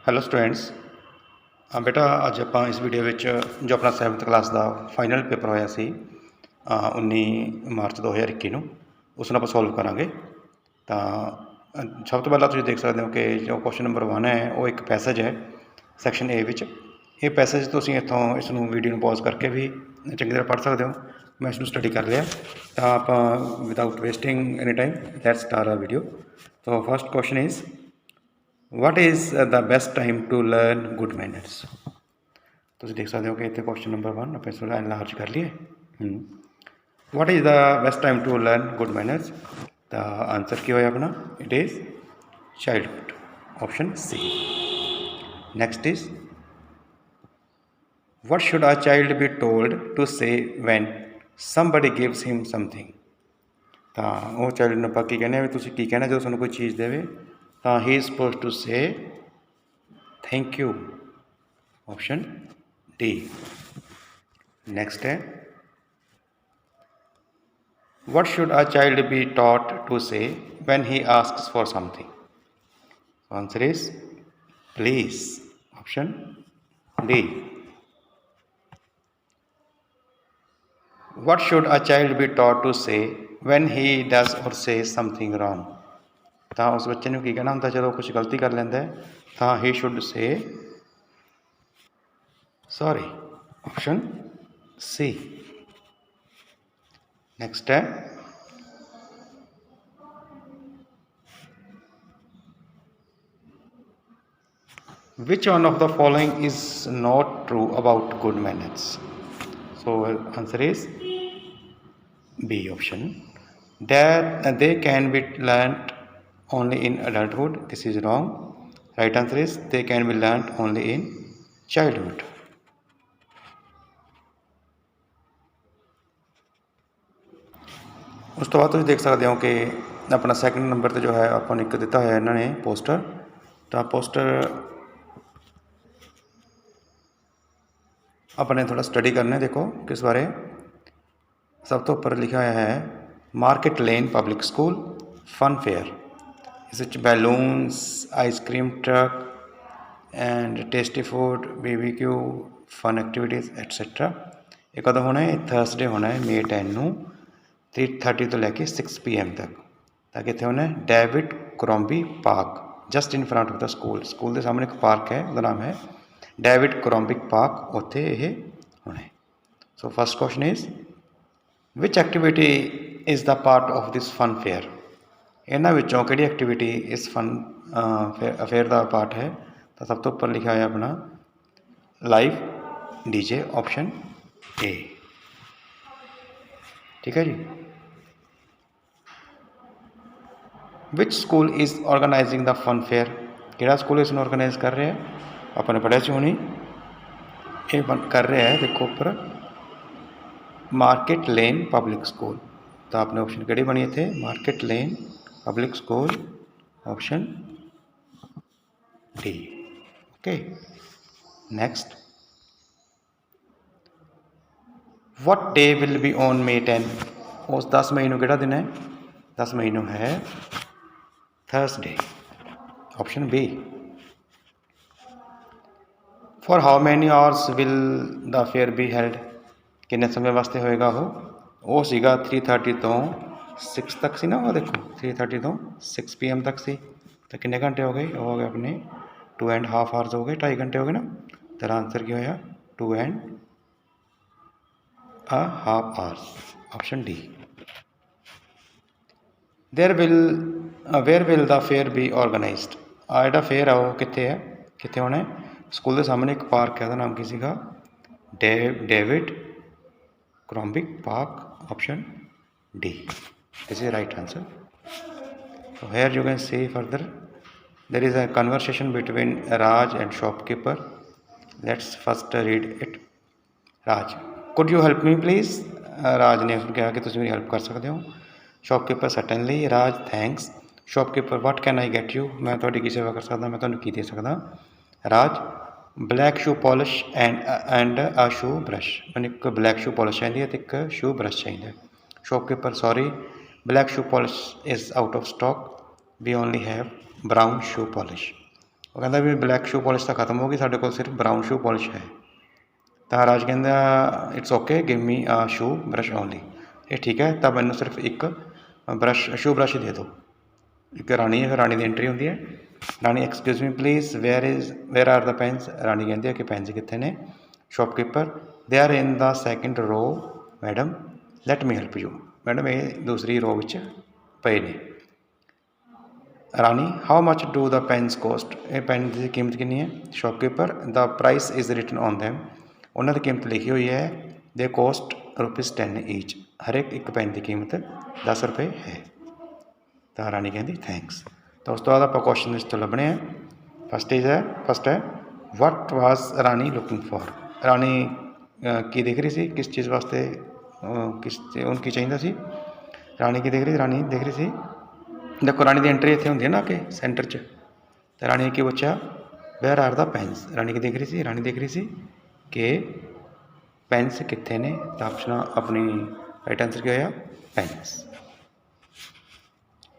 Hello students. ਬੇਟਾ ਅੱਜ ਆਪਾਂ ਇਸ ਵੀਡੀਓ ਵਿੱਚ ਜੋ ਆਪਣਾ 7th ਕਲਾਸ ਦਾ ਫਾਈਨਲ ਪੇਪਰ ਹੋਇਆ ਸੀ 19 ਮਾਰਚ 2021 ਨੂੰ ਉਸ ਨੂੰ ਆਪਾਂ ਸੋਲਵ ਕਰਾਂਗੇ। ਤਾਂ ਸਭ ਤੋਂ ਪਹਿਲਾਂ ਤੁਸੀਂ ਦੇਖ ਸਕਦੇ ਹੋ ਕਿ ਜੋ ਕੁਐਸਚਨ ਨੰਬਰ 1 ਹੈ ਉਹ ਇੱਕ ਪੈਸੇਜ ਹੈ ਸੈਕਸ਼ਨ ਏ ਵਿੱਚ। ਇਹ ਪੈਸੇਜ ਤੁਸੀਂ ਇੱਥੋਂ ਇਸ ਨੂੰ ਵੀਡੀਓ ਨੂੰ ਪੌਜ਼ ਕਰਕੇ ਵੀ ਚੰਗੀ ਤਰ੍ਹਾਂ ਪੜ੍ਹ ਸਕਦੇ ਹੋ। ਮੈਂ ਇਸ ਨੂੰ ਸਟੱਡੀ ਕਰ ਲਿਆ ਤਾਂ ਆਪਾਂ without wasting any time let's start a video. So first question is what is the best time to learn good manners? ਤੁਸੀਂ ਦੇਖ ਸਕਦੇ ਹੋ ਕਿ ਇੱਥੇ ਕੁਐਸਚਨ ਨੰਬਰ 1 ਆਪਾਂ ਇਸ ਨੂੰ ਐਨਲਾਰਜ ਕਰ ਲਈਏ। what is the best time to learn good manners? ਤਾਂ ਆਨਸਰ ਕੀ ਹੋਇਆ ਆਪਣਾ? it is childhood, option C. next is what should a child be told to say when somebody gives him something? ਤਾਂ ਉਹ child ਨੂੰ ਆਪਾਂ ਕੀ ਕਹਿੰਦੇ ਆ ਵੀ ਤੁਸੀਂ ਕੀ ਕਹਿਣਾ ਜਦੋਂ ਤੁਹਾਨੂੰ ਕੋਈ ਚੀਜ਼ ਦੇਵੇ ਤਾਂ he is supposed to say thank you, option D. next है what should a child be taught to say when he asks for something? answer is please, option D. what should a child be taught to say when he does or says something wrong? ਤਾਂ ਉਸ ਬੱਚੇ ਨੂੰ ਕੀ ਕਹਿਣਾ ਹੁੰਦਾ ਜਦੋਂ ਕੁਛ ਗਲਤੀ ਕਰ ਲੈਂਦਾ ਤਾਂ he should say sorry, option C. next है which one of the following is not true about good manners? so answer is B, option that they can be learnt only in adulthood. this is wrong. right answer is they can be learnt only in childhood. ਉਸ ਤੋਂ ਬਾਅਦ ਤੁਸੀਂ ਦੇਖ ਸਕਦੇ ਹੋ ਕਿ ਆਪਣਾ second number 'ਤੇ ਜੋ ਹੈ ਆਪਾਂ ਨੂੰ ਇੱਕ ਦਿੱਤਾ ਹੋਇਆ ਇਹਨਾਂ ਨੇ ਪੋਸਟਰ। ਤਾਂ ਪੋਸਟਰ ਆਪਣੇ ਥੋੜ੍ਹਾ ਸਟੱਡੀ ਕਰਨਾ। ਦੇਖੋ ਕਿਸ ਬਾਰੇ। ਸਭ ਤੋਂ ਉੱਪਰ ਲਿਖਿਆ ਹੋਇਆ ਹੈ market lane public school fun fair. ਇਸ ਵਿੱਚ balloons, ice cream truck and tasty food, BBQ, fun activities etcetera. ਇਹ ਕਦੋਂ ਹੋਣਾ ਹੈ? ਥਰਸਡੇ ਹੋਣਾ ਹੈ May 10 ਨੂੰ 3:30 ਤੋਂ ਲੈ ਕੇ 6 PM ਤੱਕ। ਤਾਂ ਕਿੱਥੇ ਹੋਣਾ ਹੈ? David Crombie Park, just in front of the school. School ਦੇ ਸਾਹਮਣੇ ਇੱਕ ਪਾਰਕ ਹੈ, ਉਹਦਾ ਨਾਮ ਹੈ ਡੇਵਿਡ ਕਰੋਂਬੀ ਪਾਰਕ। ਉੱਥੇ ਇਹ ਹੋਣਾ ਹੈ। So first question is which activity is the part of this fun fair? ਇਹਨਾਂ ਵਿੱਚੋਂ ਕਿਹੜੀ ਐਕਟੀਵਿਟੀ ਇਸ ਫਨ ਅਫੇਅਰ ਦਾ ਪਾਰਟ ਹੈ? ਤਾਂ ਸਭ ਤੋਂ ਉੱਪਰ ਲਿਖਿਆ ਹੋਇਆ ਆਪਣਾ ਲਾਈਵ DJ, ਆਪਸ਼ਨ A। ਠੀਕ ਹੈ ਜੀ। Which school is organizing the fun fair? ਕਿਹੜਾ ਸਕੂਲ ਇਸ ਨੂੰ ਔਰਗਨਾਈਜ਼ ਕਰ ਰਿਹਾ? ਆਪਾਂ ਨੇ ਪੜ੍ਹਿਆ ਸੀ ਹੋਣੀ। ਇਹ ਕਰ ਰਿਹਾ ਹੈ, ਦੇਖੋ ਉੱਪਰ, ਮਾਰਕੀਟ ਲੇਨ ਪਬਲਿਕ ਸਕੂਲ। ਤਾਂ ਆਪਣੇ ਆਪਸ਼ਨ ਕਿਹੜੀ ਬਣੀ ਇੱਥੇ? Market lane public school, option D. Okay. Next what day will be on May 10? ਉਸ 10 ਮਈ ਨੂੰ ਕਿਹੜਾ ਦਿਨ ਹੈ? 10 ਮਈ ਨੂੰ ਹੈ Thursday, option B. for how many hours will the fair be held? ਕਿੰਨੇ ਸਮੇਂ ਵਾਸਤੇ ਹੋਏਗਾ ਉਹ ਸੀਗਾ 3:30 ਤੋਂ 6 ਤੱਕ ਸੀ ਨਾ। ਉਹ ਦੇਖੋ 3:30 ਤੋਂ 6 PM ਤੱਕ ਸੀ। ਤਾਂ ਕਿੰਨੇ ਘੰਟੇ ਹੋ ਗਏ? ਉਹ ਹੋ ਗਏ ਆਪਣੇ 2.5 hours ਹੋ ਗਏ, 2.5 ਘੰਟੇ ਹੋ ਗਏ ਨਾ। ਤੇਰਾ ਆਨਸਰ ਕੀ ਹੋਇਆ? 2.5 hours, option D. where will the fair be organized? ਆ ਜਿਹੜਾ ਫੇਅਰ ਆ ਉਹ ਕਿੱਥੇ ਹੈ? ਕਿੱਥੇ ਹੋਣਾ ਹੈ? ਸਕੂਲ ਦੇ ਸਾਹਮਣੇ ਇੱਕ ਪਾਰਕ ਹੈ, ਉਹਦਾ ਨਾਮ ਕੀ ਸੀਗਾ? David Crombie Park, option D. this is right answer. so here you can see further there is a conversation between Raj and shopkeeper. let's first read it. Raj, could you help me please? ਰਾਜ ਨੇ ਉਸਨੂੰ ਕਿਹਾ ਕਿ ਤੁਸੀਂ ਮੇਰੀ help ਕਰ ਸਕਦੇ ਹੋ। Shopkeeper certainly. Raj thanks. Shopkeeper what can I get you? ਮੈਂ ਤੁਹਾਡੀ ਕੀ ਸੇਵਾ ਕਰ ਸਕਦਾ? ਮੈਂ ਤੁਹਾਨੂੰ ਕੀ ਦੇ ਸਕਦਾ? Raj black shoe polish and a shoe brush. ਮੈਨੂੰ ਇੱਕ ਬਲੈਕ ਸ਼ੂ ਪੋਲਿਸ਼ ਚਾਹੀਦੀ ਹੈ ਅਤੇ ਇੱਕ ਸ਼ੂ ਬਰਸ਼ ਚਾਹੀਦਾ ਹੈ। Shopkeeper sorry black shoe polish is out of stock, we only have brown shoe polish. वो कहता भी ब्लैक शू पॉलिश तो खत्म होगी, साढ़े को सिर्फ ब्राउन शू पॉलिश है। तो राज कहता it's okay give me a shoe brush only, ये ठीक है तो मैंने सिर्फ एक ब्रश शू ब्रश दे दो। एक रानी है, फिर रानी की एंट्री होती है। Rani excuse me please where are the pens, Rani कहती है कि पेन्स कितने ने। Shopkeeper they are in the second row madam let me help you, madam ये दूसरी रो विच पे ने। Rani how much do the pens cost, ये पेन की कीमत कितनी है। Shopkeeper the price is written on them, उन्होंने कीमत लिखी हुई है। दे कोस्ट ₹10 ईच, हर एक पेन की कीमत 10 रुपये है। तो रानी कहती थैंक्स। तो उस तो बाद आप क्वेश्चन इस तो लभने हैं। फर्स्ट है what was Rani looking for, Rani की देख रही सी, किस चीज़ वास्ते किस उनकी चाहिए सी। रानी की देख रही सी, देखो रानी की एंट्री इतने होंगी ना कि सेंटर च। तो रानी ने की पूछा वेयर आर द पेन्स, रानी की देख रही सी कि पेन्स कितने ने। तो ऑप्शन अपनी राइट आंसर क्या होया pens.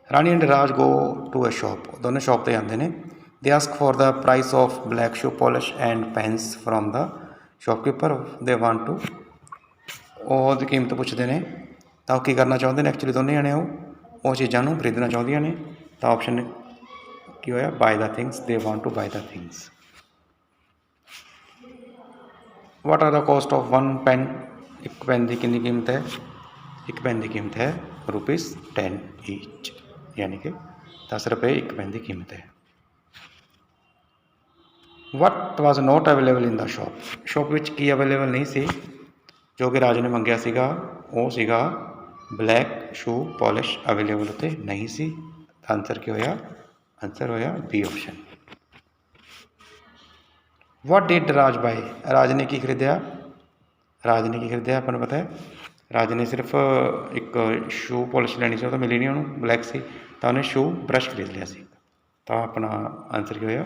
Rani and Raj go to a shop, दोनों शॉप पर जाते हैं। They ask for the price of black shoe polish and pens from the shopkeeper, they want to वो कीमत पुछते हैं। तो की करना चाहते हैं एक्चुअली दोनों जने वो चीज़ों को खरीदना चाहदियाँ ने। तो ऑप्शन की होया buy the things, they want to buy the things. What are the cost of one pen, एक पेन की कितनी कीमत है। एक पेन की कीमत है ₹10 ईच, यानी कि 10 रुपये एक पेन की कीमत है। What was not available in the shop, shop विच की अवेलेबल नहीं सी जो कि राज ने मंगया सीगा, वो सीगा ब्लैक शू पॉलिश अवेलेबल उत्ते नहीं सी। आंसर क्या होया, आंसर होया B option. What did Raj buy, Raj ने की खरीदया, अपन पता है राज ने सिर्फ एक शू पॉलिश लेनी सी, तो मिली नहीं उन्होंने, ब्लैक सी, तो उन्हें शू ब्रश खरीद लिया सी। तो अपना आंसर क्या होया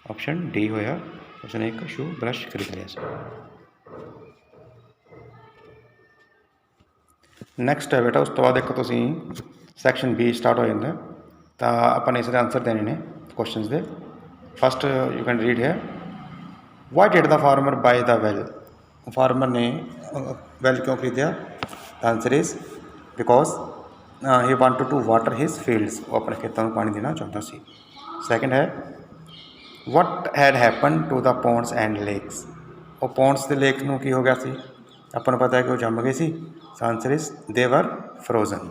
ऑप्शन डी होया, उसने एक शू ब्रश खरीद लिया सी। नैक्सट है बेटा, उस तो बाद एक तुसी सैक्शन बी स्टार्ट हो जाता है। तो अपने इसके आंसर देने ने क्वेश्चन के। फस्ट यू कैन रीड है why did the farmer buy the well, farmer ने वेल क्यों खरीदा। The answer is because he wanted to water his fields, वो अपने खेतों में पानी देना चाहता सी। सैकेंड है what had happen to the ponds and lakes, वो पॉन्ड्स के लेक में की हो गया सी, अपन पता है कि वो जम गए सी। Answer is they were frozen.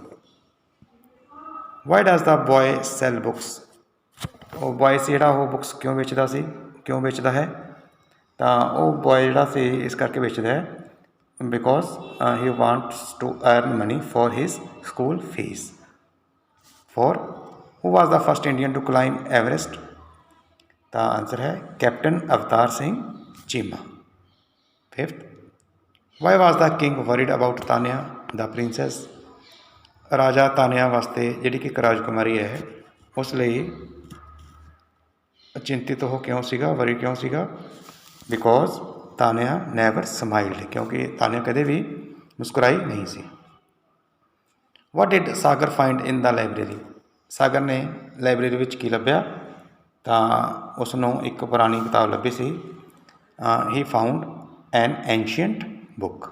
Why does the boy sell books, वो बॉय से जोड़ा वो बुक्स क्यों बेचता सी, क्यों बेचता है। तो वो बॉय जोड़ा से इस करके बेचता है because he wants to earn money for his school fees. Four who was the first Indian to climb Everest, तो आंसर है captain Avtar Singh Cheema. Fifth why was the king worried about Tania the princess, राजा तानिया वास्ते जिहड़ी कि राजकुमारी है उस लिए चिंतित हो क्यों सीगा, वरी क्यों सीगा। बिकॉज तानिया नैवर स्माइल्ड, क्योंकि तानिया कदे भी मुस्कुराई नहीं सी। What did Sagar find in the library, Sagar ने लाइब्रेरी विच की लभ्या। तो उसनों एक पुरानी किताब लभी सी। He found an ancient book.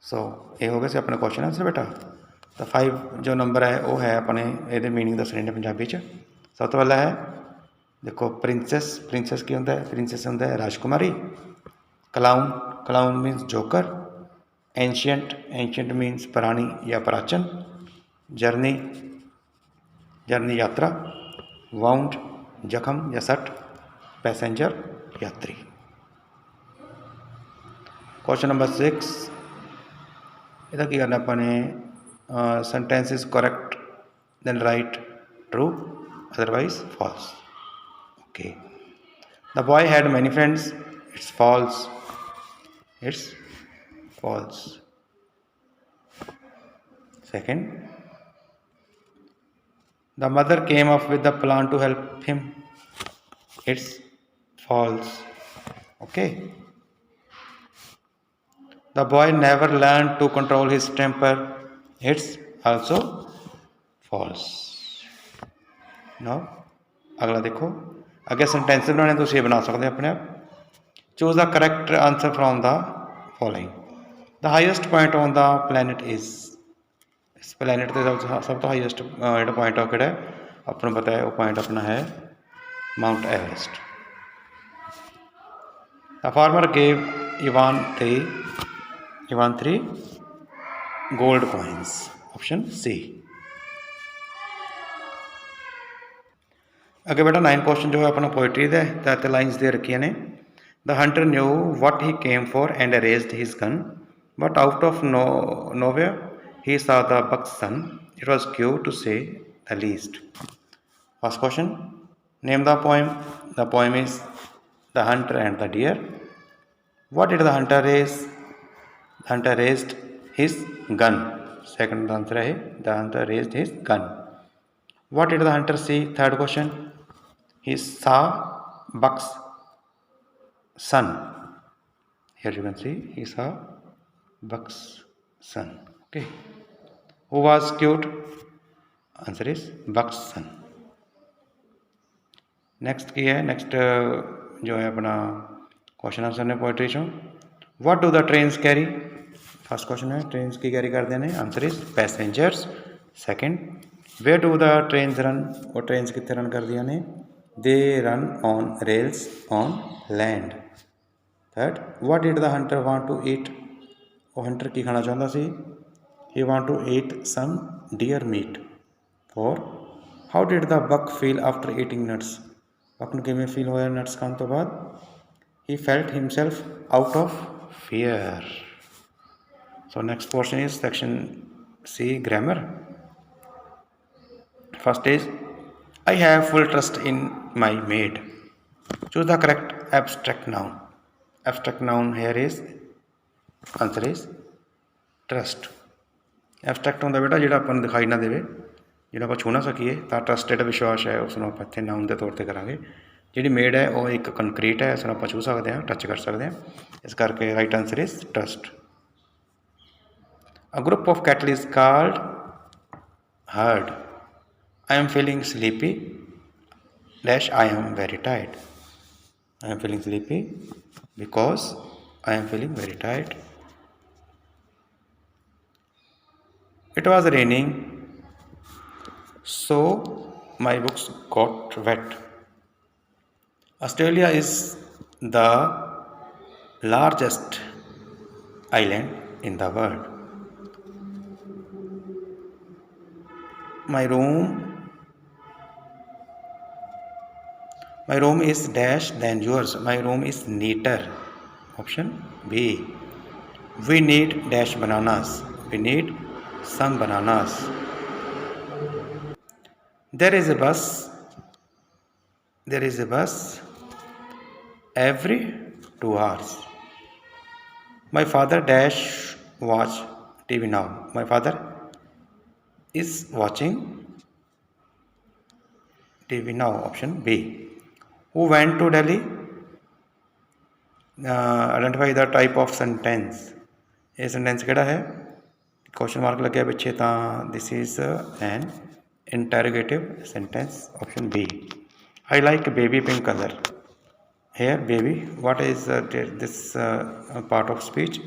सो ये हो गए से अपने क्वेश्चन आंसर बेटा। तो 5 जो नंबर है वो है अपने ये मीनिंग दसने ने पंजाबी च। सब तो पहला है देखो प्रिंसैस, प्रिंसैस की होंदा है, प्रिंसैस होंदा है राजकुमारी। Clown, clown मीनस joker. Ancient, ancient मीनस पुरानी या प्राचीन। जर्नी, जर्नी यात्रा। वाउंड जख्म या सट। पैसेंजर यात्री। क्वेश्चन नंबर 6 इहदा की करना अपने sentence is correct then write true otherwise false. Okay the boy had many friends, it's false, it's false. Second the mother came up with the plan to help him, it's false. Okay The boy never learned to control his temper, it's also false. Now अगला देखो अगे sentence बनाने तुसीं बना सकते अपने आप। Choose the correct answer from the following. The highest point on the planet is, इस प्लैनेट के सब तो हाईएस्ट जो पॉइंट ऑफ है अपना पता है, वो पॉइंट अपना है mount Everest. The farmer gave Evan three gold coins, option C. अगे बेटा 9 क्वेश्चन जो है अपना पोइट्री का तैत लाइन्स दे रखिया ने। The Hunter knew what he came for and raised his gun but out of nowhere he saw the buck's son. It was cute to say the least. First question, name the poem. The poem is The Hunter and the Deer. What did the hunter raise? The hunter raised his gun. Second answer है the hunter raised his gun. What did the hunter see? Third question, he saw buck's son. Here you can see he saw buck's son. Okay. Who was cute? Answer is buck's son. Next की है, next जो है अपना question answer ने poetry चो। What do the trains carry? First question है trains की carry करते हैं, answer is passengers. Second, where do the trains run? वो ट्रेन्स कितने रन कर दिया ने? They run on rails on land. Third, what did the hunter want to eat? वो हंटर की खाना चाहता सी? He want to eat some dear meat. Four, how did the buck feel after eating nuts? Buck नूं किवें feel होया nuts खाने तो बाद? He felt himself out of fear. So next question is section C, grammar. First is I have full trust in my maid. Choose the correct abstract noun. Abstract noun here is, answer is trust. Abstract होंदा बेटा जिहड़ा अपन दिखाई ना देवे, जिहड़ा ਆਪਾਂ छू ना सकीए, तो ट्रस्ट जिहड़ा विश्वास है उसनों आप इत्थे नाउन के तौर पर करांगे। जिहड़ी मेड है वो एक कंक्रीट है, उसनों आप छू सकते हैं, टच कर सकते हैं, इस करके right answer is trust. A group of cattle is called heard. I am feeling sleepy dash I am very tired. I am feeling sleepy because I am feeling very tired. It was raining, so my books got wet. Australia is the largest island in the world. My room is dash than yours. My room is neater. Option B. We need dash bananas. We need some bananas. There is a bus every 2 hours. My father dash watch TV now. My father is watching TV now. Option B. Who went to Delhi? Identify the type of sentence. ये sentence केड़ा है? Question mark लगे पिछे, तो this is an interrogative sentence. Option B. I like baby pink colour. Here baby, what is this part of speech,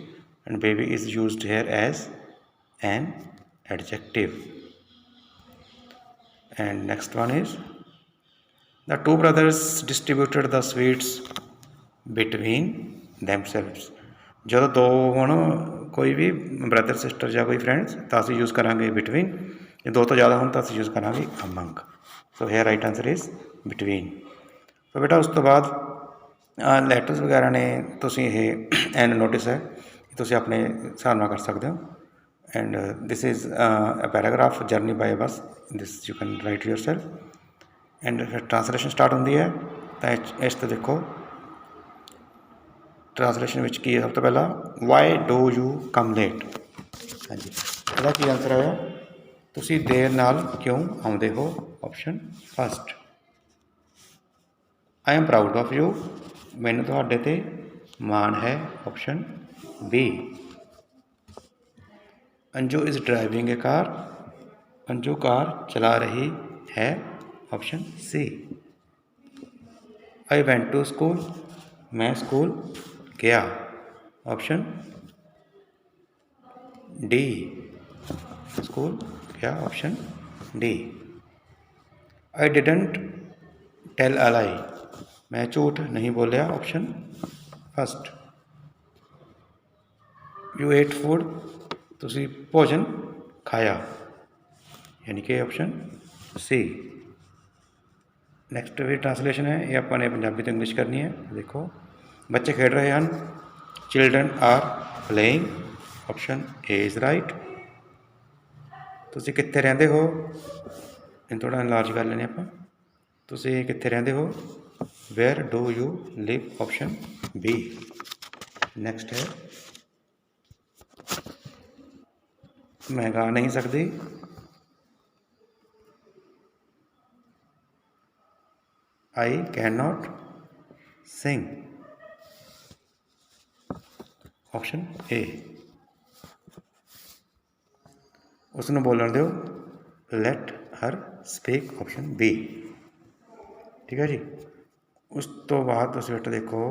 and baby is used here as an adjective. And next one is the two brothers distributed the sweets between themselves. जो दो होण कोई भी brother sister या कोई friends, तो असीं use करांगे बिटवीन। जो दो तो ज़्यादा होण तो असीं यूज़ करांगे among. So here right answer is between. तो बेटा उस तो बाद लैटर्स वगैरह ने तुसीं ये एंड नोटिस है तुसीं अपने हिसाब नाल कर सकते हो। And this is a paragraph journey by bus, this you can write yourself. And फिर ट्रांसलेशन स्टार्ट होंदी है, तो इस तो देखो ट्रांसलेशन में की है सब तो पहला, why do you come late. हाँ जी, इसका की आंसर आया, तुसी देर नाल क्यों आउंदे हो। Option first. I am proud of you, मैनू तुहाडे ते माण है। Option B. Anju is driving a car, Anju car चला रही है। Option C. I went to school, मैं स्कूल गया। ऑप्शन डी, स्कूल गया। Option D. I didn't tell a lie, मैं झूठ नहीं बोलिया। Option first. You ate food, तुसी भोजन खाया, यानी कि ऑप्शन सी। नैक्सट भी ट्रांसलेशन है, ये अपने पंजाबी तो इंग्लिश करनी है। देखो, बच्चे खेल रहे हैं, children are playing. Option A is right. तुसी कित्थे रहिंदे हो, इन थोड़ा इनलार्ज कर लेने आप। तुसी कित्थे रहिंदे हो, where do you live. Option B. Next है, मैं गा नहीं सकती, I can not sing. Option A. उसनों बोलन दो, let her speak. Option B. ठीक है जी। उस तो बाद तुम बेटा देखो,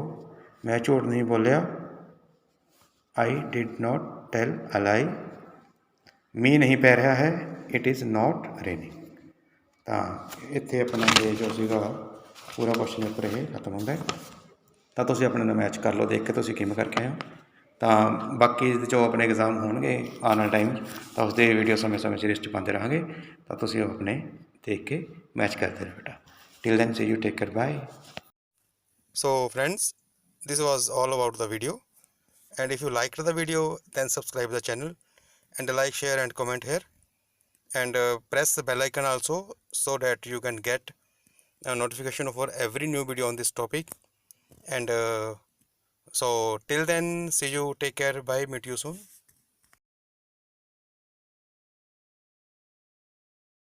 मैं झूठ नहीं बोलिया, I did not tell a lie, मीह नहीं पै रहा है, इट इज़ नॉट रेनिंग। तो इत्थे अपना ये जो सीगा पूरा क्वेश्चन पेपर ये खत्म होंदा है। तो तुम अपने नाल मैच कर लो, देख के तुम किवें करके आए हो। तो बाकी जो अपने एग्जाम होंगे आने वाले टाइम, तो उसके वीडियो समय समय सीरीज च पाते रहेंगे। तो तुम अपने देख के मैच करते रहो बेटा। Till then see you, take care, bye. So friends, this was all about the video, and if you liked the video, then subscribe the channel and like, share and comment here, and press the bell icon also, so that you can get a notification for every new video on this topic. And so till then, see you, take care, bye, meet you soon.